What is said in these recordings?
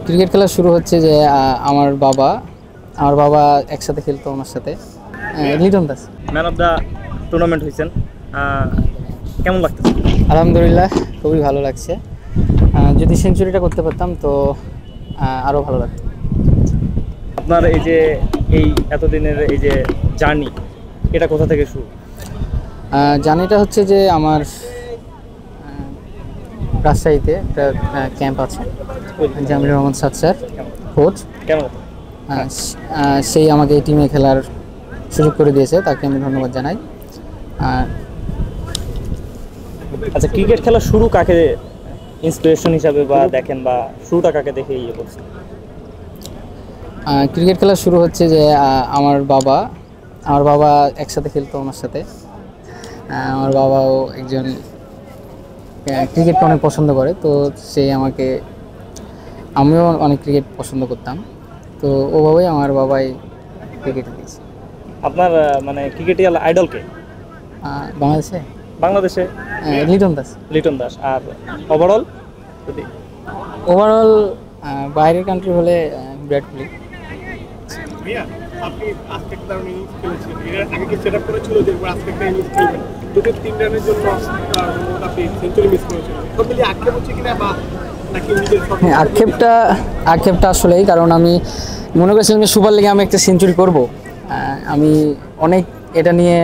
Cricket খেলা শুরু হচ্ছে যে আমার বাবা একসাথে খেলতো আমার সাথে। Liton Das. Man of the tournament হয়েছেন, কেমন লাগতেছে? আলহামদুলিল্লাহ, খুবই ভালো লাগছে। যদি সেঞ্চুরিটা করতে পারতাম তো আরও ভালো লাগতো। আপনার এই এতদিনের এই যে জার্নি, এটা কোথা থেকে শুরু? জার্নিটা হচ্ছে যে আমার রাজশাহীতে একটা ক্যাম্প আছে, জামিলুর রহমান সাদ স্যার কোচ। কেমন? সেই আমাকে এই টিমে খেলার সুযোগ করে দিয়েছে, তাকে আমি ধন্যবাদ জানাই। আচ্ছা, ক্রিকেট খেলা শুরু কাকে ইন্সপিরেশন হিসাবে বা দেখেন, বা শুরুটা কাকে দেখে ইয়ে করছেন? ক্রিকেট খেলা শুরু হচ্ছে যে আমার বাবা একসাথে খেলতো আমার সাথে। আমার বাবাও একজন ক্রিকেটকে অনেক পছন্দ করে, তো আমিও অনেক ক্রিকেট পছন্দ করতাম, তো ওভাবেই আমার বাবাই ক্রিকেটে দিয়েছে। আপনার মানে ক্রিকেটে আইডল কে বাংলাদেশে বাংলাদেশে? লিটন দাস। লিটন দাস। আর ওভারঅল যদি ওভারঅল বাইরের কান্ট্রি হলে বিরাট কোহলি। আপনি আজকে একটা ইনিংস খেলেছেন, এর আগে কি সেটআপ করেছিল যে আজকে একটা ইনিংস খেলবেন? দুটো 3 রানের জন্য আপনি সেঞ্চুরি মিস করেছেন। সব মিলিয়ে আক্ষেপ হচ্ছে কিনা, বা নাকি নিজের আক্ষেপটা আসলেই, কারণ আমি মনে করেছিলাম যে সুপার লিগে আমি একটা সেঞ্চুরি করব। আমি এটা নিয়ে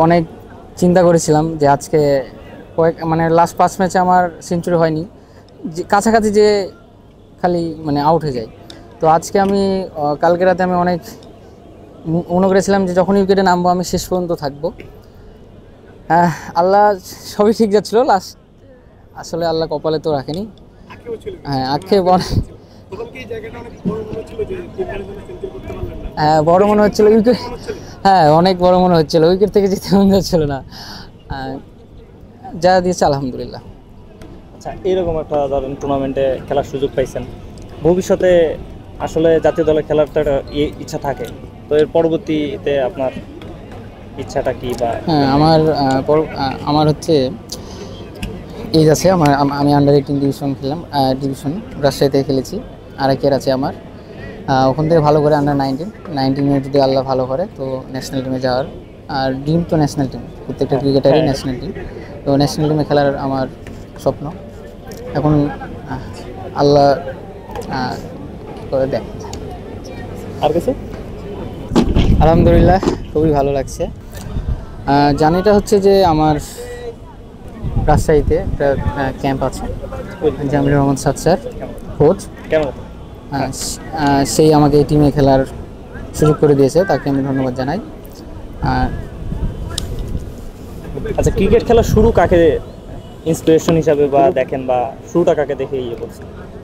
অনেক চিন্তা করেছিলাম যে আজকে মানে লাস্ট 5 ম্যাচে আমার সেঞ্চুরি হয়নি, যে কাছাকাছি যে খালি মানে আউট হয়ে যায়। তো আজকে আমি কালকে রাতে আমি অনেক মনে করেছিলাম যে যখন উইকেটে নামবো আমি শেষ পর্যন্ত থাকবো। আল্লাহ সবই ঠিক যাচ্ছিল, লাস্ট আসলে আল্লাহ কপালে তো রাখেনি। আক্ষেপ বড় মনে হচ্ছিল উইকেট। অনেক বড় মনে হচ্ছিল, উইকেট থেকে যেতে মনে হচ্ছিল না। যা দিয়েছে আলহামদুলিল্লাহ। আচ্ছা, এরকম একটা ধরেন টুর্নামেন্টে খেলার সুযোগ পাইছেন, ভবিষ্যতে আসলে জাতীয় দলে খেলার তো একটা ইচ্ছা থাকে, তো এর পরবর্তীতে আপনার ইচ্ছাটা কি? বা আমার হচ্ছে এজ আছে, আমি আন্ডার 18 ডিভিশন রাজশাহীতে খেলেছি। আরেকের আছে আমার, ওখান থেকে ভালো করে আন্ডার 19 যদি আল্লাহ ভালো করে তো ন্যাশনাল টিমে যাওয়ার। আর ড্রিম তো ন্যাশনাল টিম, প্রত্যেকটা ক্রিকেটারই ন্যাশনাল টিম। তো ন্যাশনাল টিমে খেলার আমার স্বপ্ন। এখন আল্লাহ করে দেয়। আর কিছু? আলহামদুলিল্লাহ, খুবই ভালো লাগছে। জার্নিটা হচ্ছে যে আমার রাজশাহীতে একটা ক্যাম্প আছে, জামিলুর রহমান সাদ স্যার কোচ। কেমন? সেই আমাকে এই টিমে খেলার সুযোগ করে দিয়েছে, তাকে আমি ধন্যবাদ জানাই। আচ্ছা, ক্রিকেট খেলা শুরু কাকে ইন্সপিরেশন হিসাবে বা দেখেন, বা শুরুটা কাকে দেখে ইয়ে করছেন?